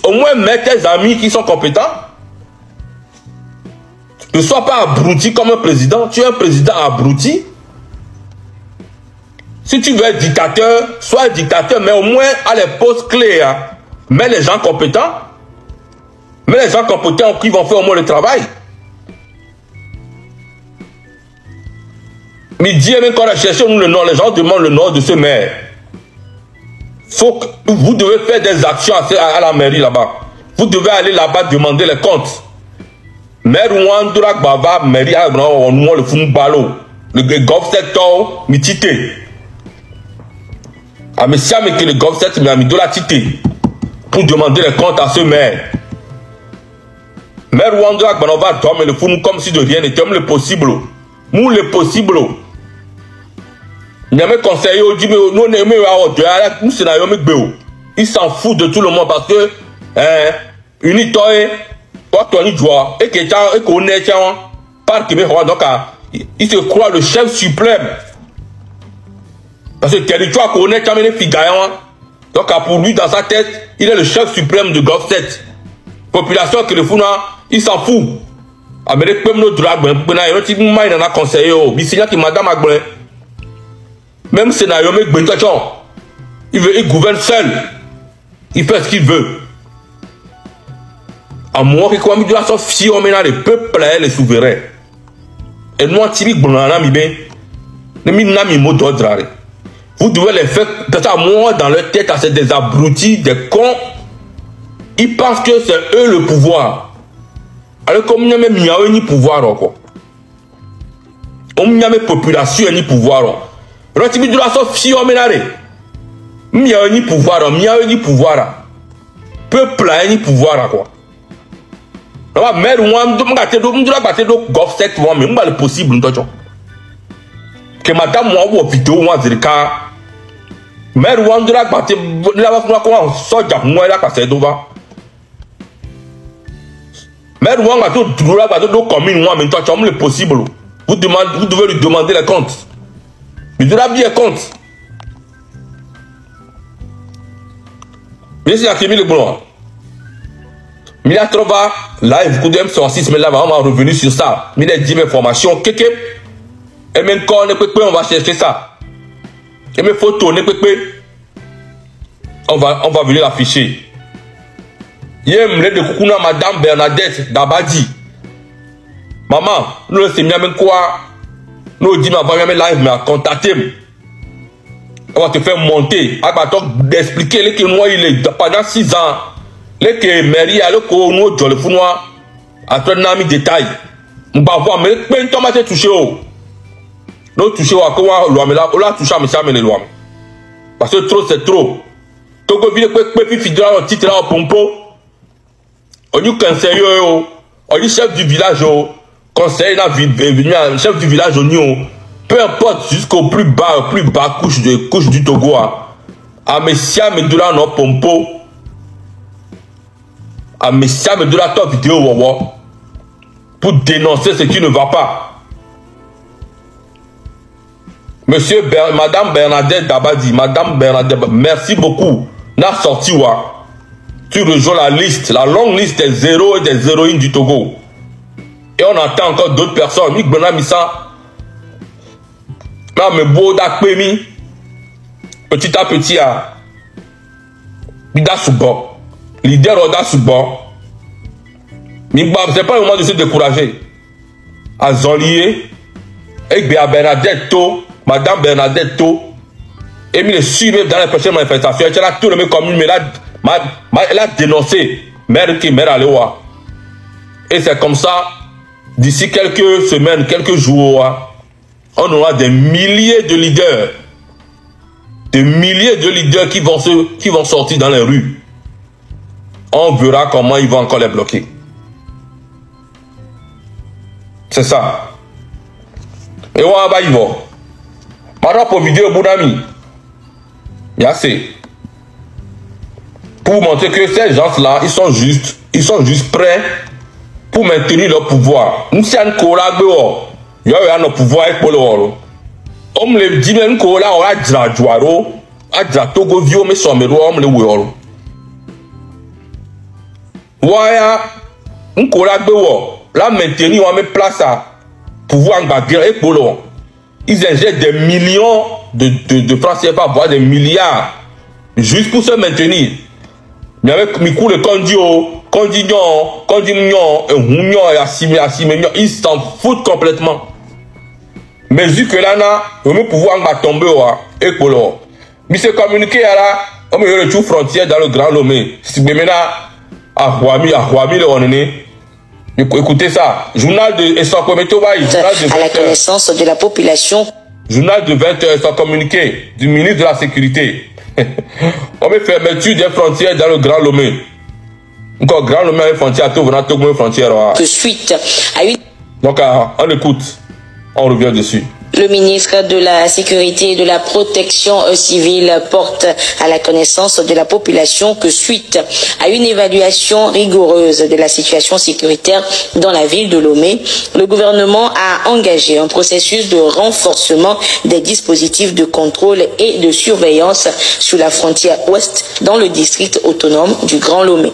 Au moins, mets tes amis qui sont compétents. Ne sois pas abruti comme un président. Tu es un président abruti. Si tu veux être dictateur, sois dictateur, mais au moins à les postes clés. Hein. Mets les gens compétents. Mets les gens compétents qui vont faire au moins le travail. Midi, même quand on a cherché le nom, les gens demandent le nom de ce maire. Vous devez faire des actions à la mairie là-bas. Vous devez aller là-bas demander les comptes. Maire Ouandura Baba, mairie à le Fumbalo, le golf sector, mitite. Ah, mais si le golf sector, mais de la tité. Pour demander les comptes à ce maire. Maire Ouandura Baba, dorme le fou comme si de rien n'était, le possible. Nous, le possible. Il y a mes conseillers, il s'en fout de tout le monde parce que, il se croit le chef suprême. Parce que territoire connaît quand même les Figaïan. Donc pour lui, dans sa tête, il est le chef suprême de Gofset. Population que le fou, il s'en fout. Amérique peut me drague, il en a conseillé, qui madame Agblin. Même scénario, il gouverne seul. Il fait ce qu'il veut. À moi, qui croit que les peuples, les souverains. Et nous, vous devez les faire, parce que moi, dans leur tête, c'est des abrutis, des cons. Ils pensent que c'est eux le pouvoir. Alors, comme il y a même ni pouvoir, quoi. On y a même population ni pouvoir. Retibi de la sortie, on m'énerve. Il y a ni pouvoir, il y a ni pouvoir. Peuple a ni pouvoir, quoi. La mère, moi, je vais battre le golf 7 mois, mais c'est possible. Que madame, moi, ou vidéo, moi, je dis que. Mère, moi, je vais battre la comment soja, moi, là, parce que c'est devant. Mère, moi, je vais battre le commune, moi, mais c'est possible. Vous devez lui demander les comptes. Il doit bien compte. Bien sûr, il y a le bon. Il y a trop bas, live, coup de M66, mais là, on va revenir sur ça. Il y a 10 informations, et même quand on va chercher ça. Et mes photos, on va venir l'afficher. Il y a de Madame Bernadette Dabadi. Maman, nous le savons même quoi. Nous disons, on va live, mais contacter. On va te faire monter. On va t'expliquer que moi, il est pendant 6 ans. Les mairie à l'école, nous, dans le fou noir, à toi, n'a mis détail. On va voir, mais quand on va te toucher, nous toucher, on va toucher à mes les lois. Parce que trop, c'est trop. Togo vile puis fidèle au titre là au pompo. On y conseille, on y chef du village, conseil chef du village, peu importe jusqu'au plus bas couche du Togo. À Messia Medoula no pompo. À Messia Medoula top vidéo pour dénoncer ce qui ne va pas. Madame Bernadette Dabadi, Madame Bernadette, merci beaucoup. N'a sorti tu rejoins la liste, la longue liste des héros et des héroïnes du Togo. Et on attend encore d'autres personnes. Mick Benamissa, petit à petit, Bida Soubo, leader Oda Soubo. C'est pas le moment de se décourager. À Zolier, avec Bernadette To, Madame Bernadette To, et mis le suivre dans les prochaines manifestations. Elle a tout le même commune, mais elle a dénoncé. Mère qui mère Aléwa. Et c'est comme ça, d'ici quelques semaines, quelques jours, on aura des milliers de leaders. Des milliers de leaders qui vont sortir dans les rues. On verra comment ils vont encore les bloquer. C'est ça. Et on va y voir. Par rapport aux vidéos, mon ami, il y a assez. Pour montrer que ces gens-là, ils sont juste prêts pour maintenir leur pouvoir. Nous sommes collaborés. Il y a un pouvoir pour le rôle. On me dit même qu'on a un draguaro, un dratogo vieux, mais sommes on me le wall. Voilà, on collabore, la maintenir, on met place à pouvoir engager et pour ils injectent des millions de francs CFA, voire des milliards, juste pour se maintenir. Mais avec Mikou le Kondio, ils s'en foutent complètement. Mais vu que là, on va pouvoir tomber et pour l'or. Mais c'est communiqué là, on me retrouve frontière dans le Grand Lomé. Si maintenant, à Huami, on est. Écoutez ça, journal de à la connaissance de la population. Journal de 20h, sans communiqué du ministre de la Sécurité. On met fermeture des frontières dans le Grand Lomé. Encore Grand Lomé a une frontière, tout venant Togo une frontière. Que suite à une... Donc on écoute, on revient dessus. Le ministre de la Sécurité et de la Protection civile porte à la connaissance de la population que suite à une évaluation rigoureuse de la situation sécuritaire dans la ville de Lomé, le gouvernement a engagé un processus de renforcement des dispositifs de contrôle et de surveillance sur la frontière ouest dans le district autonome du Grand Lomé.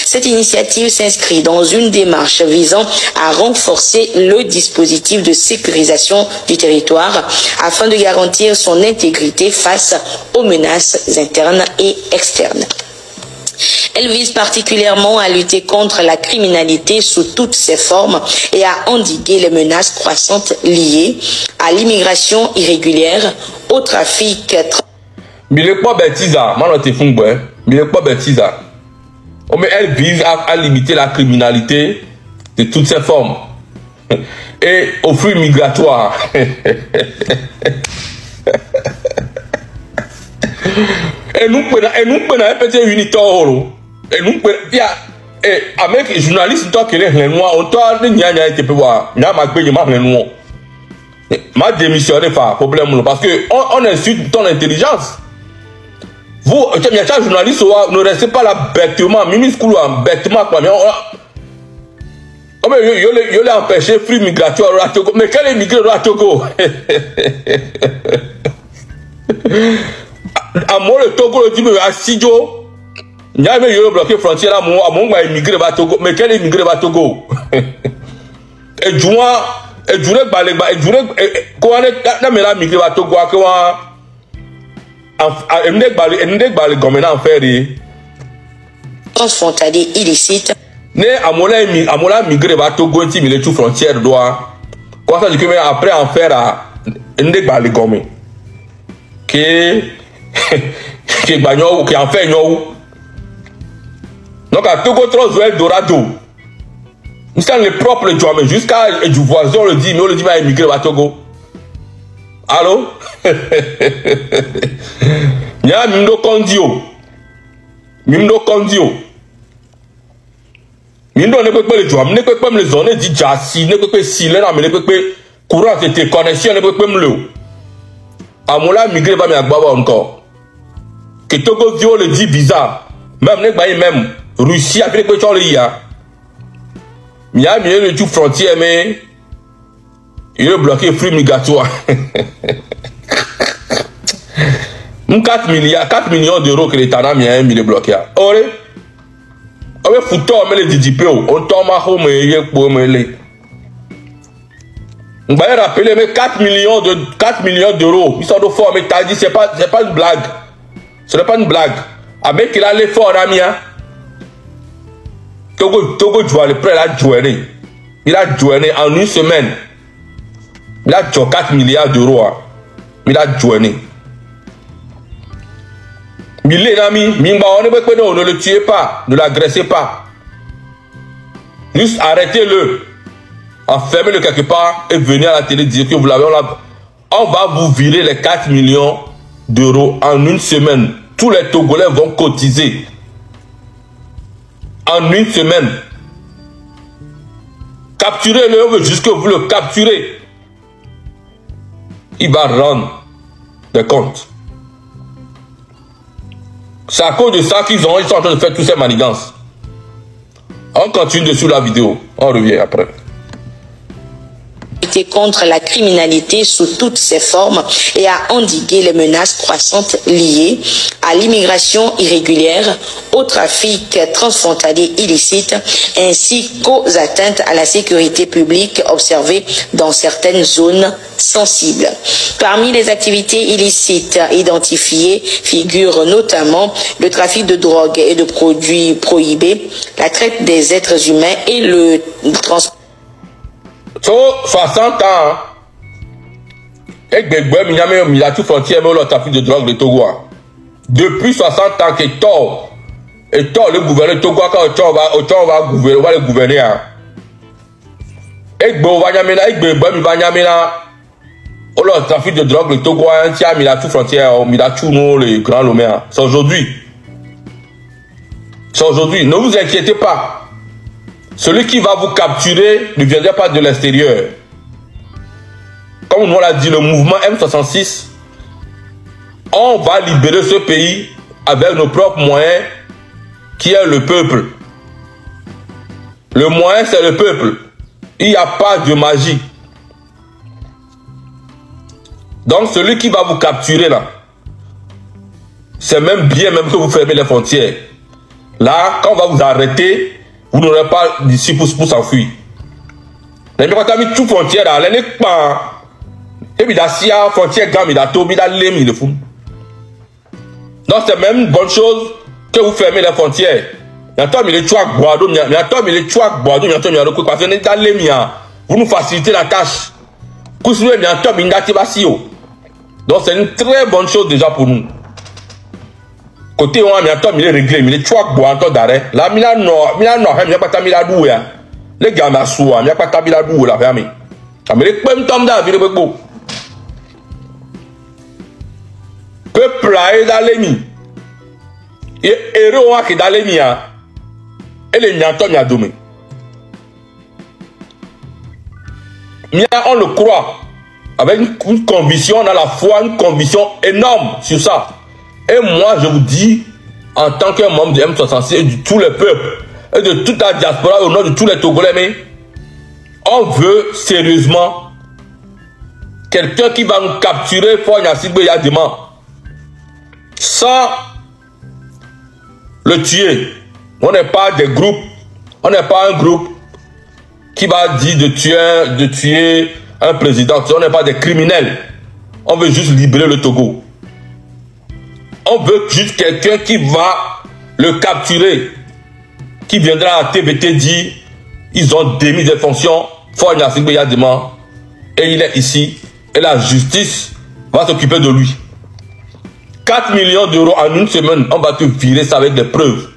Cette initiative s'inscrit dans une démarche visant à renforcer le dispositif de sécurisation du territoire afin de garantir son intégrité face aux menaces internes et externes. Elle vise particulièrement à lutter contre la criminalité sous toutes ses formes et à endiguer les menaces croissantes liées à l'immigration irrégulière, au trafic. Mais le pas bêtise, mais le pas bêtise. Mais elle vise à limiter la criminalité de toutes ses formes et aux flux migratoires. Et nous prenons un petit uniteur. Et nous prenons. Et avec les journalistes, qui sont les noirs, on doit les voir. Ma démissionné par problème parce que on insulte ton intelligence. Vous, journaliste, ne restez pas là bêtement, minuscule, bêtement, quoi. Mais il a empêché flux migratoire à Togo. Mais quel immigré à Togo? À moi, le Togo, le dit, mais à Sidio, il y a bloqué frontière à mon immigré à Togo. Mais quel immigré à Togo? Et Joua, et Jourek Balé, et Jourek, quoi, n'a pas migré à Togo, quoi. Transfrontalier illicite. Ne amola migré va Togo inti mille tout frontière doit. Quoi ça dit que après en faire à ndek bali gomme. Qui bagno qui en fait non. Donc à Togo Transwell Dorado. Nous sommes les propres joueurs jusqu'à du voisin le dit mais on le dit va émigrer va Togo. Allô? Nya Mimdo Kondio. Mimdo Kondio. Mimdo ne peut pas les jouer, ne peut pas me les zones dit jassi, ne peut pas si là, mais ne peut pas courant c'était connexion, ne peut pas me le. Amola migré va me agbawa encore. Que Togo Dio le dit bizarre. Même ne pas même Russie avec les pétrole ya. Mia mieux le tout frontière mais il est bloqué flux migratoire. 4 millions d'euros que l'État a mis à bloqué. On va foutre les DDP, on tombe à home et pour me les. On va rappeler mais 4 millions d'euros. Ils sont de forme, mais t'as dit c'est pas une blague. Ce n'est pas une blague. Avec il a l'effort Ramia. Togo joue le prêt la journée. Il a joué en une semaine. Il a joué 4 milliards d'euros. Il a joué. Mille amis, ne le tuez pas, ne l'agressez pas. Juste arrêtez-le. Enfermez-le quelque part et venez à la télé dire que vous l'avez. On va vous virer les 4 millions d'euros en une semaine. Tous les Togolais vont cotiser. En une semaine. Capturez-le jusqu'à vous le capturez. Il va rendre des comptes. C'est à cause de ça qu'ils sont en train de faire toutes ces manigances. On continue dessus la vidéo. On revient après. contre la criminalité sous toutes ses formes et à endiguer les menaces croissantes liées à l'immigration irrégulière, au trafic transfrontalier illicite, ainsi qu'aux atteintes à la sécurité publique observées dans certaines zones sensibles. Parmi les activités illicites identifiées figurent notamment le trafic de drogue et de produits prohibés, la traite des êtres humains et le transport. 60 ans, et il y a tout frontière, mais le trafic de drogue de Togo. Depuis 60 ans, que tort, et tort le gouverneur Togo, quand on va le gouverner. Et le trafic de drogue de Togo, il y a tout frontière, il y a tout le grand Lomé. C'est aujourd'hui. C'est aujourd'hui. Ne vous inquiétez pas. Celui qui va vous capturer ne viendra pas de l'extérieur. Comme on l'a dit, le mouvement M66, on va libérer ce pays avec nos propres moyens, qui est le peuple. Le moyen, c'est le peuple. Il n'y a pas de magie. Donc, celui qui va vous capturer là, c'est même bien même que vous fermez les frontières. Là, quand on va vous arrêter, vous n'aurez pas d'ici pour s'enfuir. Les gens qui ont tout frontière là, les pas. Et puis, si la frontière gamme, il a tout, il a l'aimé, il le fout. Donc, c'est même une bonne chose que vous fermez les frontières. Il y a tant de chouak boado, il y a tant de chouak boado, il y a tant de chouak parce que vous nous facilitez la tâche. Donc, c'est une très bonne chose déjà pour nous. Côté on a mis réglé, mais les chouak boado d'arrêt. Là, il y a pas de doué. Les gars, il n'y a pas de doué là, fermé. Mais les pommes tombent dans la ville de Bebo. Peuple est dans les mi. Et héros qui est dans les mi. Et les miantons y a domé. On le croit. Avec une conviction, on a la foi, une conviction énorme sur ça. Et moi, je vous dis, en tant que membre de M66 et de tous les peuples, et de toute la diaspora, au nom de tous les Togolais, mais on veut sérieusement quelqu'un qui va nous capturer pour Yassibé Yadima sans le tuer. On n'est pas des groupes, on n'est pas un groupe qui va dire de tuer un président. On n'est pas des criminels. On veut juste libérer le Togo. On veut juste quelqu'un qui va le capturer, qui viendra à TVT dire ils ont démis des fonctions, Fort Yassibé Yadima, et il est ici, et la justice va s'occuper de lui. 4 millions d'euros en une semaine, on va te virer ça avec des preuves.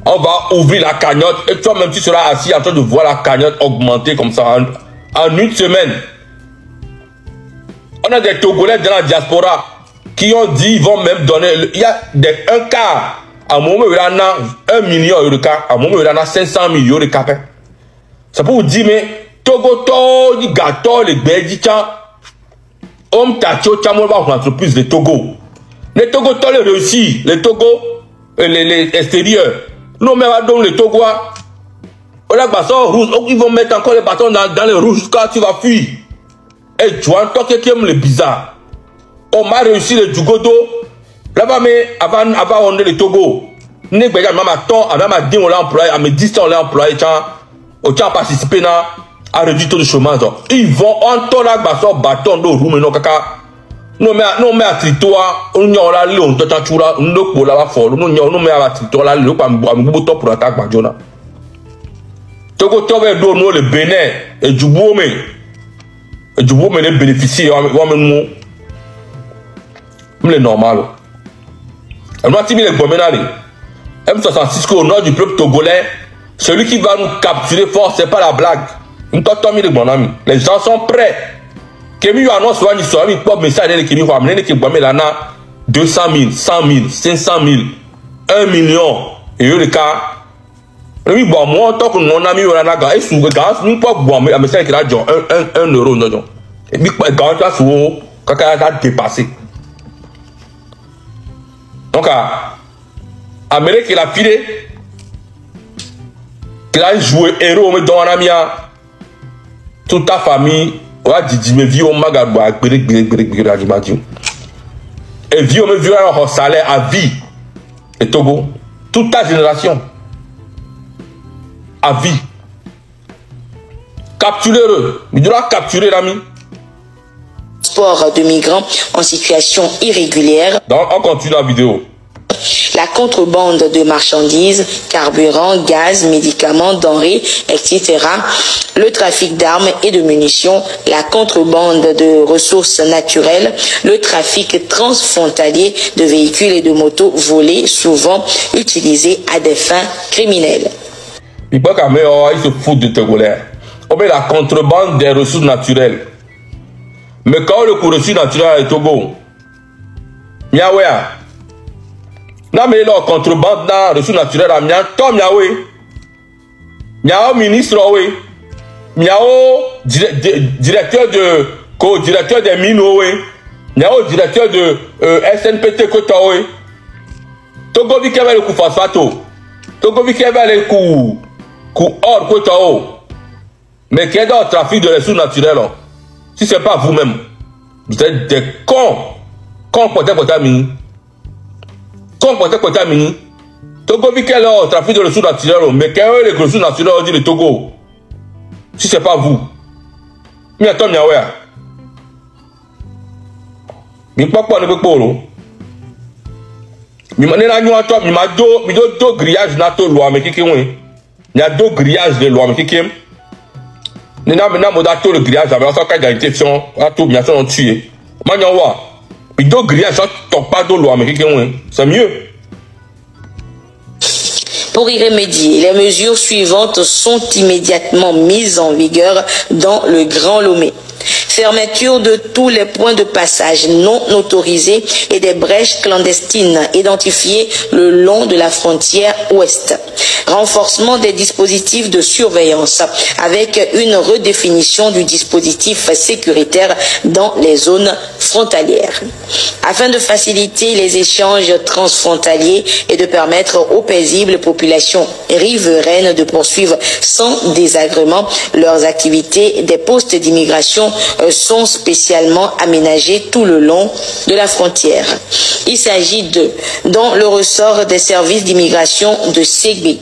On va ouvrir la cagnotte, et toi-même tu seras assis en train de voir la cagnotte augmenter comme ça en une semaine. On a des Togolais dans la diaspora qui ont dit ils vont même donner, il y a un quart. À un moment où il y en a 1 million d'euros, à un moment où il y en a 500 000 euros. C'est pour vous dire, mais Togo, les gâteaux, les bédicans, on t'a dit, l'entreprise de Togo. Les Togo, les réussis, les Togo, les extérieurs. Nous, même dans les Togo, on a bâton rouge, ils vont mettre encore les bâtons dans les rouges jusqu'à tu vas fuir. Et tu vois, toi qui aime les bizarres. On m'a réussi le Djugodo. Là-bas, mais avant on est le Togo. Nous, même à temps, à même à 10 on l'a employé, à mes 10 on l'a employé, on a participé à réduire le taux de chômage. Ils vont entendre la bâton de roue, mais non, caca. Nous, mais à Tritoa, on y a là, on t'a choura, on ne peut pas faire. Nous, mais à Tritoa, là, on a un bouton pour attaquer Badjona. Togo, tu vas donner le Bénin et du Boumé. Et du Boumé, les bénéficiaires, on va c'est normal. Et moi, si je suis M66 au nord du peuple togolais, celui qui va nous capturer fort, ce n'est pas la blague. Les gens sont prêts. Kémi annonce soit une histoire, il peut message de Kémi va amener qui va mettre 200 000, 100 000, 500 000, 1 million. Et le cas, oui, bon, moi, tant que mon ami, on a gagné, et sous le gaz, nous pouvons boire, mais un message qui a 1 euro. Et puis, quand tu as sous, quand tu as dépassé. Donc, Amérique, il a filé, il a joué héros, mais dans un ami, toute ta famille, On a dit, mais vieux, on m'a gardé, et vieux, on me vieux, un salaire à vie. Et Togo, toute ta génération, à vie. Capturez-le. Il doit capturer l'ami. Sport de migrants en situation irrégulière. Donc, on continue la vidéo. La contrebande de marchandises, carburant, gaz, médicaments, denrées, etc. Le trafic d'armes et de munitions, la contrebande de ressources naturelles, le trafic transfrontalier de véhicules et de motos volés, souvent utilisés à des fins criminelles. Il se fout de Togolais. On met la contrebande des ressources naturelles. Mais quand le coup de ressources naturelles est Togo, miaouéa. Na me lo contrebande na ressources naturelles a mia to miawe miao ministre we miao directeur de co-directeur des mines we miao directeur de SNPT ko to we Togo vi kebe le ku phosphato Togo vi kebe le ku or ko to mais qui est dans le trafic de ressources naturelles si c'est pas vous-même vous êtes des cons peut-être mini. Togo vit quel est le trafic de ressources naturelles, mais quel est les ressources naturelles dit le Togo? Si c'est pas vous, mais attends, mais pas ne peut pas. Mais maintenant, il m'a deux grillages nato loi, mais qui il y a deux grillages de loi, mais qui maintenant, le grillage, avec ça, quand il y a une question, tout bien sûr, on tue. Maintenant, il deux grillages, ça toque pas de loi, mais qui c'est mieux. Pour y remédier, les mesures suivantes sont immédiatement mises en vigueur dans le Grand Lomé. Fermeture de tous les points de passage non autorisés et des brèches clandestines identifiées le long de la frontière ouest. Renforcement des dispositifs de surveillance avec une redéfinition du dispositif sécuritaire dans les zones frontalières. Afin de faciliter les échanges transfrontaliers et de permettre aux paisibles populations riveraines de poursuivre sans désagrément leurs activités, des postes d'immigration sont spécialement aménagés tout le long de la frontière. Il s'agit de, dans le ressort des services d'immigration de Ségbe,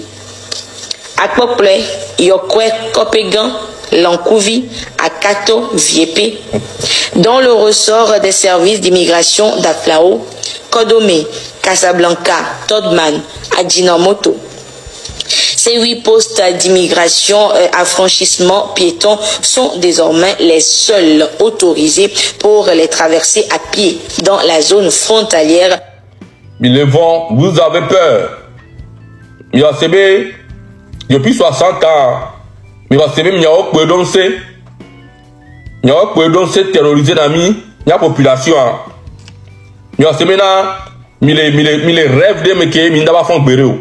Akpokple, Yokwe, Kopegan, Lankouvi, Akato, Viépé, dans le ressort des services d'immigration d'Aflao, Kodome, Casablanca, Todman, Adjinomoto. Ces 8 postes d'immigration à franchissement piéton sont désormais les seuls autorisés pour les traverser à pied dans la zone frontalière. Milevon, vous avez peur. Depuis 60 ans, il va se mettre terroriser la population. Il va se mettre les rêves de Meke, Mindaba Fongbéreo.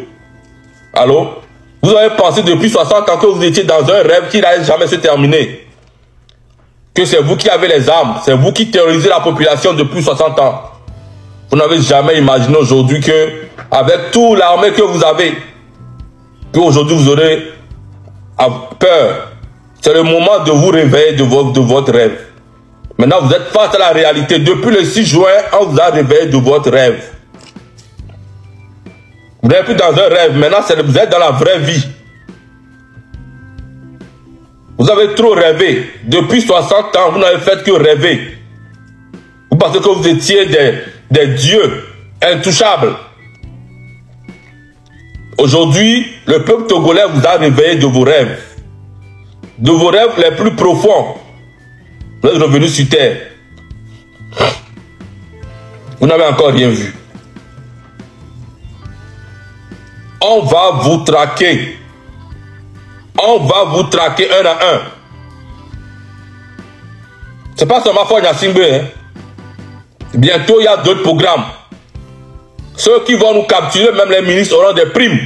Allô? Vous avez pensé depuis 60 ans que vous étiez dans un rêve qui n'allait jamais se terminer. Que c'est vous qui avez les armes, c'est vous qui terrorisez la population depuis 60 ans. Vous n'avez jamais imaginé aujourd'hui que, avec toute l'armée que vous avez, qu'aujourd'hui vous aurez peur. C'est le moment de vous réveiller de votre rêve. Maintenant, vous êtes face à la réalité. Depuis le 6 juin, on vous a réveillé de votre rêve. Vous n'êtes plus dans un rêve. Maintenant, vous êtes dans la vraie vie. Vous avez trop rêvé. Depuis 60 ans, vous n'avez fait que rêver. Vous pensez que vous étiez des dieux intouchables. Aujourd'hui, le peuple togolais vous a réveillé de vos rêves. De vos rêves les plus profonds. Vous êtes revenus sur terre. Vous n'avez encore rien vu. On va vous traquer. On va vous traquer un à un. C'est pas seulement Foy Gnassingbé. Hein. Bientôt, il y a d'autres programmes. Ceux qui vont nous capturer, même les ministres auront des primes.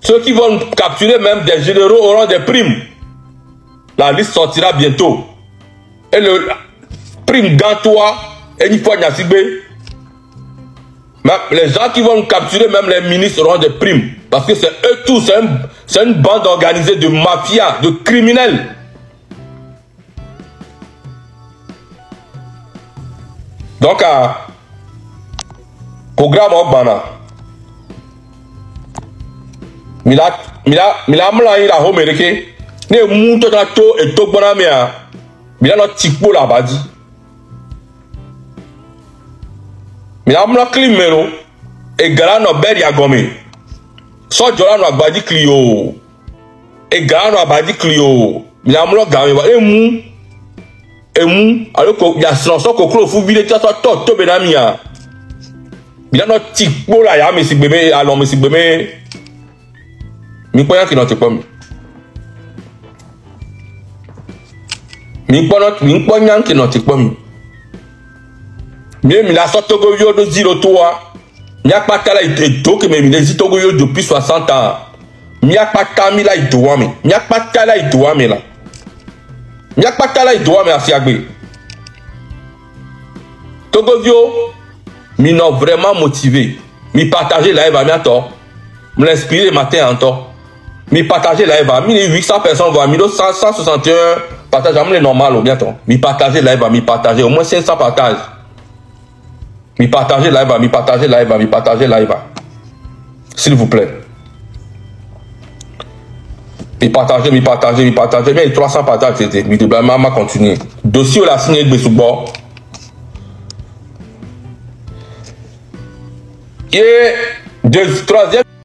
Ceux qui vont nous capturer, même des généraux auront des primes. La liste sortira bientôt. Et le prime Gantois et Foy Gnassingbé. Les gens qui vont nous capturer, même les ministres auront des primes. Parce que c'est eux tous, c'est une bande organisée de mafia, de criminels. Donc, programme Ogbana. Mila mla ira ho mereke. Ne mu to na to e to gbona me a. Mila no tikpo la badi. Mila mla klimero e gara no beri agome. So jola no agbadi klio. E gara no abadi klio. Mila mla game ba emu aloko ya so kokro fu vile ta to be na mi a. Mila no tikpo la ya me sigbeme alo me sigbeme. Mi poya ki no te pom. Mi poya ki no te pom. Mi la so togo yo do 03. Mi akpata la ito ke mi le togo yo depuis 60 ans. Mi akpata mi la ito wa mi. Mi akpata la ito wa mi la. Mi akpata la ito wa mi asiagbe. Togo yo mi no vraiment motivé. Mi partager live à bientôt. Me l'inspirer matin en temps. Mi partager live à 1800 personnes voire 161 partage à normal bientôt. Mi partager live à mi partager au moins 500 partages. Mi partager live à mi partager live à mi partager live à. S'il vous plaît. Mi partager mais 300 partages c'était mi de maman continuer. Dossier la signé de sous-bord. Et troisième